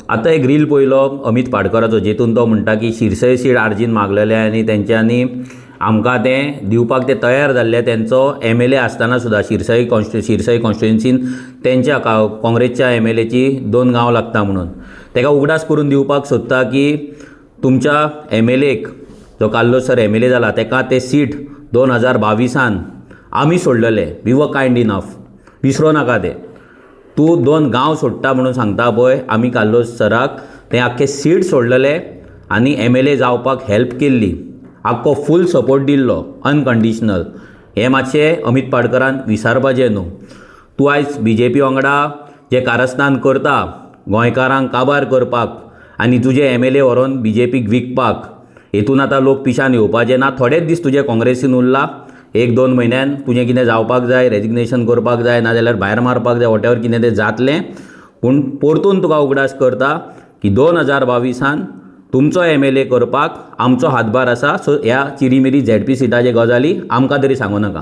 आतां एक रील पळयलो अमित पाडकराचो, जेतून तो म्हणटा की शिरसय सीट आर्जीन मागलेले आनी तेंच्यांनी आमकां तें दिवपाक ते तयार जाल्ले. तेंचो MLA आसतना सुद्दां शिरसय कॉन्स्टिट्युएन्सीन तेंच्या काँग्रेसच्या MLAची 2 गांव लागता म्हणून तेका उगडास करून दिवपाक सोदता की तुमच्या MLAक जो कार्लोस सर MLA जाला तेका ते सीट 2022 आमी सोडलेले. We were kind enough. विसरो नाका ते. तूं 2 गांव सोडटा म्हणून सांगता पळय, आमी कार्लोस सराक तें आख्खें सीट सोडलेले आनी MLA जावपाक हेल्प केल्ली. आख्खो फूल सपोर्ट दिल्लो अनकंडिशनल. हें मातशें अमित पाडकरान विसारपाचें न्हू. तूं आयज BJP वांगडा जें कारस्थान करता गोंयकारांक काबार करपाक आनी तुजे MLA व्हरोन BJPक विकपाक, हेतून आतां लोक पिशान येवपाचे ना. थोडेच दीस तुजे काँग्रेसीन उरला. 1-2 म्हयन्यान तुजें कितें जावपाक जाय, रेजिग्नेशन करपाक जाय, नाजाल्यार भायर मारपाक जाय, वॉटेवर कितें तें जातलें. पूण परतून तुका उगडास करता की 2022 तुमचो MLA करपाक आमचो हातभार आसा. सो ह्या चिरीमिरी ZP सिटाचे गजाली आमकां तरी सांगूं नाका.